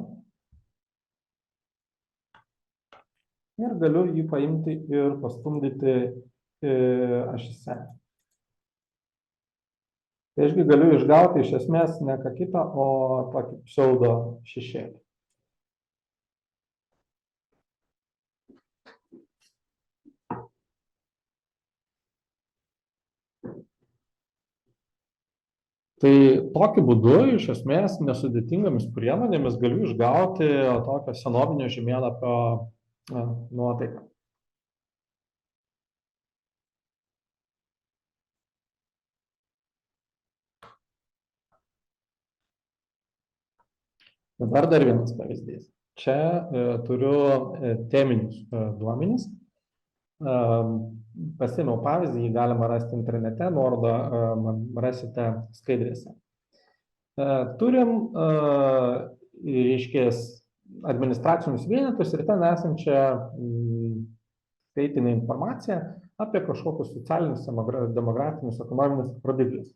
Ir galiu jį paimti ir pastumdyti ašise. Tai ašgi galiu išgauti iš esmės ne ką kitą, o tokį pseudo šešėlį. Tai tokiu būdu, iš esmės, nesudėtingomis priemonėmis galiu išgauti tokio senovinio žemėlapio nuotaiką. Dabar dar vienas pavyzdys. Čia turiu teminius duomenis. Pasiėmiau pavyzdį, jį galima rasti internete, nuorodą rasite skaidrėse. Turim, reiškia, administracinius vienetus ir ten esančią skaitinę informaciją apie kažkokius socialinius, demografinius, ekonominius rodiklius.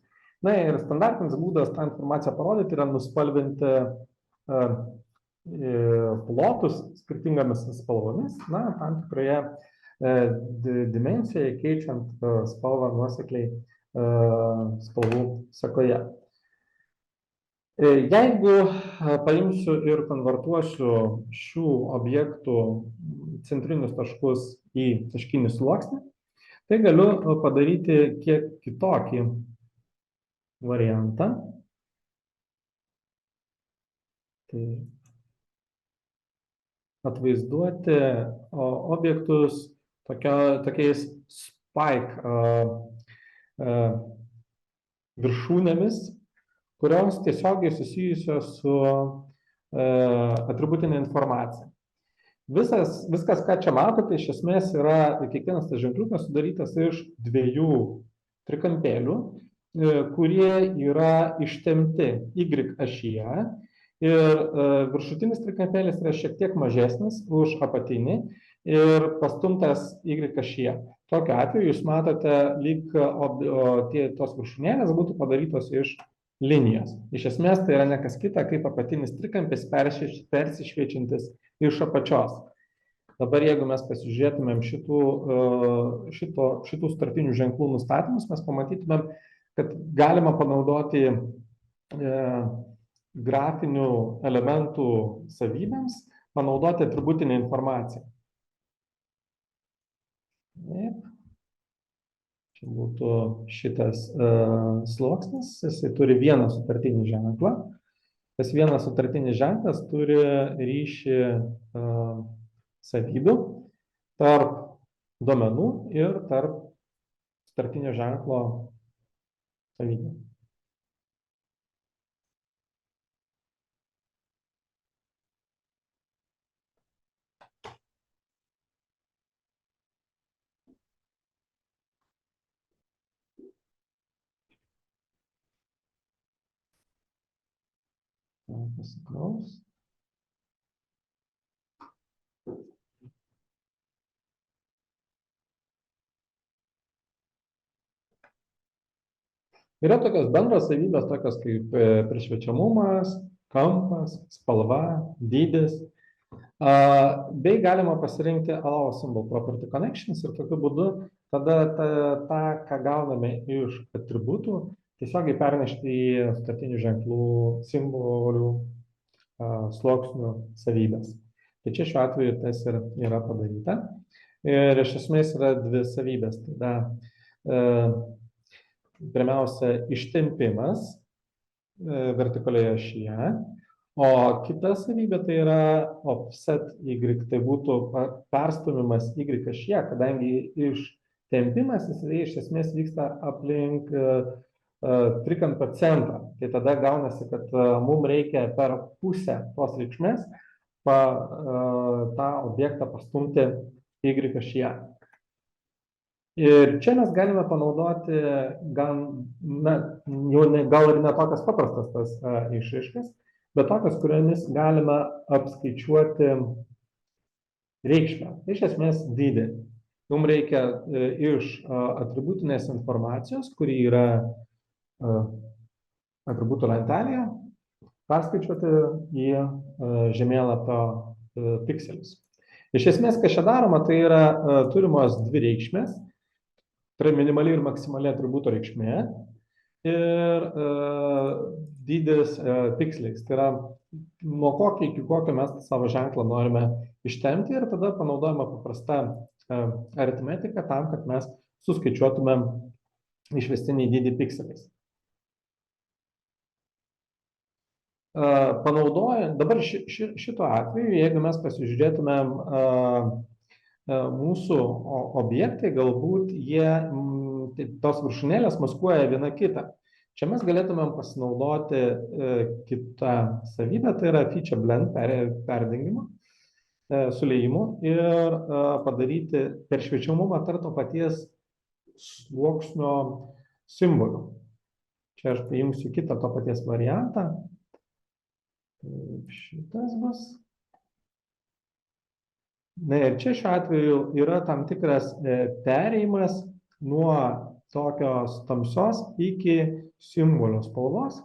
Na ir standartinis būdas tą informaciją parodyti yra nuspalvinti plotus skirtingomis spalvomis, na, tam tikroje dimensijoje, keičiant spalvą nuosekliai spalvų sekoje. Jeigu paimsiu ir konvertuosiu šių objektų centrinius taškus į taškinį sluoksnį, tai galiu padaryti kiek kitokį variantą. Tai atvaizduoti objektus tokiais spike viršūnėmis, kurios tiesiogiai susijusios su atributinė informacija. Viskas, ką čia matote, iš esmės yra kiekvienas tas ženkliukas sudarytas iš dviejų trikampėlių, kurie yra ištemti Y ašyje. Ir viršutinis trikampėlis yra šiek tiek mažesnis už apatinį ir pastumtas Y ašyje. Tokiu atveju jūs matote, lyg tos viršūnėlės būtų padarytos iš linijos. Iš esmės tai yra ne kas kita, kaip apatinis trikampis persišviečiantis iš apačios. Dabar jeigu mes pasižiūrėtumėm šitų sutartinių ženklų nustatymus, mes pamatytumėm, kad galima panaudoti grafinių elementų savybėms, panaudoti atributinę informaciją. Taip. Čia būtų šitas sluoksnis, jisai turi vieną sutartinį ženklą. Tas vienas sutartinis ženklas turi ryšį savybių tarp duomenų ir tarp sutartinio ženklo savybių. Pasiklaus. Yra tokios bendros savybės, tokios kaip prišviečiamumas, kampas, spalva, dydis. Bei galima pasirinkti allow symbol property connections ir tokiu būdu tada tą, ką gauname iš atributų, tiesiogiai pernešti į sutartinių ženklų, simbolių, sluoksnių savybės. Tai čia šiuo atveju tas ir yra padaryta. Ir iš esmės yra dvi savybės. Tai pirmiausia, ištempimas vertikalioje ašyje, o kita savybė tai yra offset y, tai būtų perstumimas y ašyje, kadangi ištempimas jis iš esmės vyksta aplink trikampio centrą. Tai tada gaunasi, kad mums reikia per pusę tos reikšmės tą objektą pastumti y ašyje. Ir čia mes galime panaudoti gal ir ne tokias paprastas tas išraiškas, bet tokias, kuriomis galime apskaičiuoti reikšmę. Iš esmės dydį. Jums reikia iš atributinės informacijos, kuri yra atributų lentelėje, perskaičiuoti į žemėlapio pikselius. Iš esmės, kas čia daroma, tai yra turimos dvi reikšmės. Tai yra minimali ir maksimali atributo reikšmė ir dydis pikseliais. Tai yra nuo kokio iki kokio mes savo ženklą norime ištempti ir tada panaudojama paprasta aritmetika tam, kad mes suskaičiuotumėm išvestinį dydį pikseliais. Dabar šito atveju, jeigu mes pasižiūrėtumėm mūsų objektai, galbūt tos viršūnėlės maskuoja viena kitą. Čia mes galėtumėm pasinaudoti kitą savybę, tai yra feature blend perdengimą, suliejimu ir padaryti peršviečiamumą tarp to paties sluoksnio simbolių. Čia aš paimsiu kitą to paties variantą. Šitas bus. Na ir čia šiuo atveju yra tam tikras perėjimas nuo tokios tamsios iki simbolio spalvos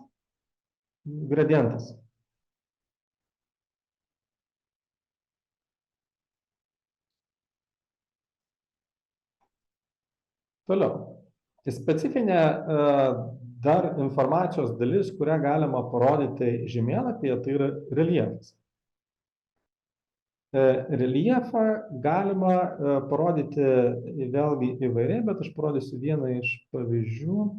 gradientas. Toliau. Tai specifinė dar informacijos dalis, kurią galima parodyti žemėlapyje, tai yra reljefas. Reljefą galima parodyti vėlgi įvairiai, bet aš parodysiu vieną iš pavyzdžių.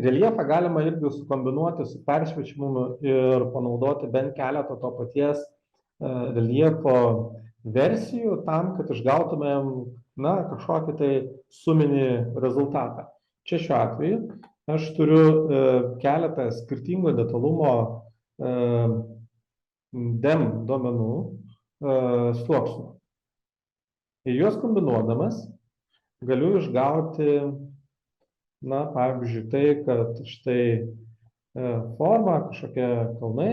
Reljefą galima irgi sukombinuoti su peršviečiamumu ir panaudoti bent keletą to paties reljefo versijų tam, kad išgautumėm kažkokį tai suminį rezultatą. Čia šiuo atveju aš turiu keletą skirtingo detalumo DEM duomenų sluoksnių. Ir juos kombinuodamas galiu išgauti, na, pavyzdžiui, tai, kad štai forma, kažkokie kalnai,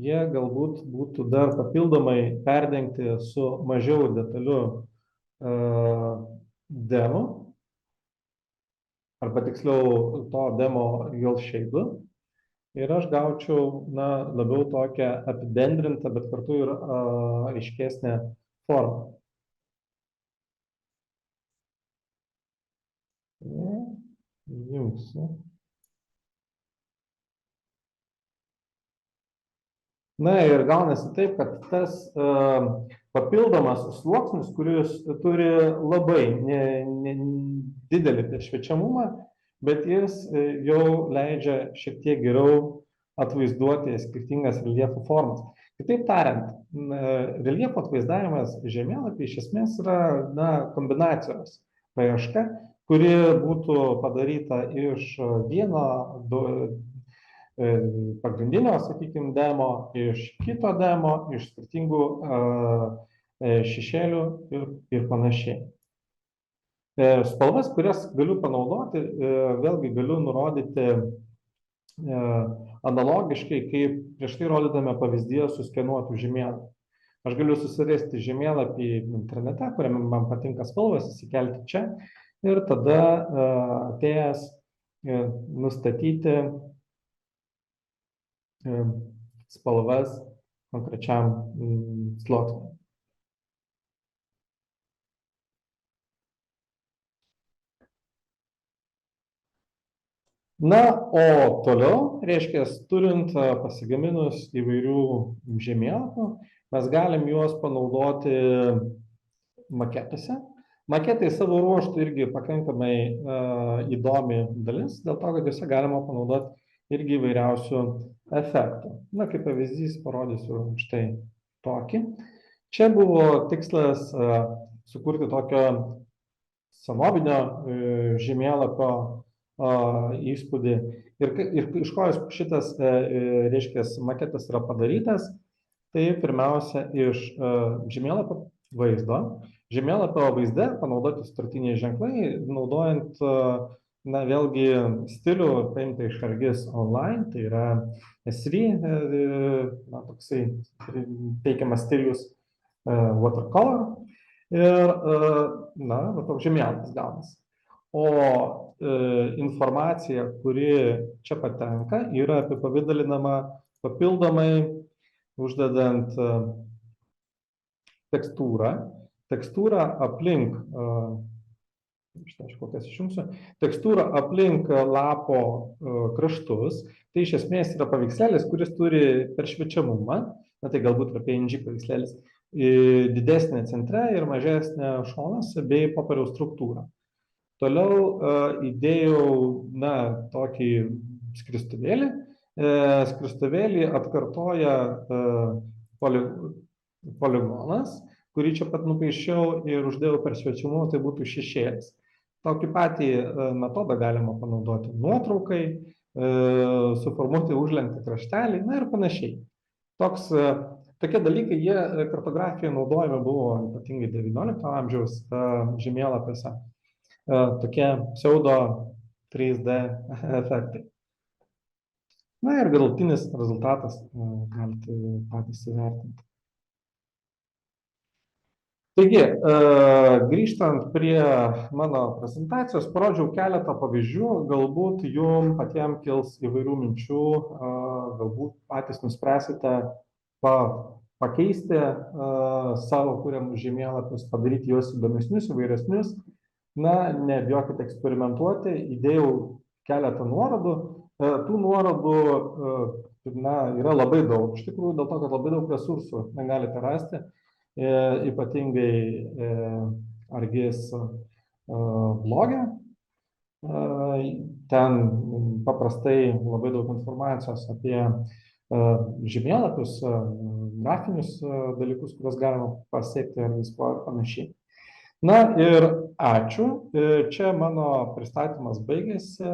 jie galbūt būtų dar papildomai perdengti su mažiau detaliu demo, arba tiksliau to demo gel shade'u. Ir aš gaučiau, na, labiau tokią apibendrintą, bet kartu ir aiškesnę formą. Jungsiu. Na ir gaunasi taip, kad tas papildomas sluoksnis, kuris turi labai didelį šviečiamumą, bet jis jau leidžia šiek tiek geriau atvaizduoti skirtingas reljefo formas. Kitaip tariant, reljefo atvaizdavimas žemėlapį iš esmės yra, na, kombinacijos paieška, kuri būtų padaryta iš vieno pagrindinio, sakykime, demo, iš kito demo, iš skirtingų šešėlių ir panašiai. Spalvas, kurias galiu panaudoti, vėlgi galiu nurodyti analogiškai, kaip prieš tai rodydame pavyzdyje suskenuotų žemėlapį. Aš galiu susirasti žemėlapį internete, kuriame man patinka spalvas, įsikelti čia ir tada atėjęs nustatyti spalvas konkrečiam sluoksniui. Na, o toliau, reiškia, turint pasigaminus įvairių žemėlapių, mes galim juos panaudoti maketuose. Maketai savo ruožtų irgi pakankamai įdomi dalis, dėl to, kad juose galima panaudoti irgi įvairiausių efektų. Na, kaip pavyzdys parodysiu štai tokį. Čia buvo tikslas sukurti tokio senovinio žemėlapio įspūdį. Ir iš ko šitas, reiškia, maketas yra padarytas, tai pirmiausia iš žemėlapio vaizdo. Žemėlapio vaizde panaudoti sutartiniai ženklai, naudojant na, vėlgi stilių paimta iš ArcGIS Online, tai yra SRI, na, toksai teikiamas stilius watercolor ir, na, toks žemėlapis gaunasi. O informacija, kuri čia patenka, yra apipavidalinama papildomai uždedant tekstūrą aplink tekstūrą aplink lapo kraštus. Tai iš esmės yra paveikslėlis, kuris turi peršviečiamumą, na tai galbūt yra PNG paveikslėlis, didesnė centre ir mažesnė šonuose bei popieriaus struktūra. Toliau įdėjau, na, tokį skristuvėlį. Skristuvėlį atkartoja poligonas, kurį čia pat nupaišiau ir uždėjau peršviečiamumu, tai būtų šešėlis. Tokį patį metodą galima panaudoti nuotraukai, suformuoti užlenktą kraštelį, na ir panašiai. Tokie dalykai, jie kartografijoje naudojami buvo ypatingai XIX amžiaus žemėlapiuose. Tokie pseudo 3D efektai. Na ir galutinis rezultatas galite patys įvertinti. Taigi, grįžtant prie mano prezentacijos, parodžiau keletą pavyzdžių, galbūt jums patiems kils įvairių minčių, galbūt patys nuspręsite pakeisti savo kuriamus žemėlapius, padaryti juos įdomesnius, įvairesnius. Na, nebijokite eksperimentuoti, įdėjau keletą nuorodų. Tų nuorodų, na, yra labai daug, iš tikrųjų, dėl to, kad labai daug resursų negalite rasti. Ypatingai ArcGIS bloge. Ten paprastai labai daug informacijos apie žemėlapius, grafinius dalykus, kuriuos galima pasiekti ArcGIS ir panašiai. Na ir ačiū. Čia mano pristatymas baigėsi.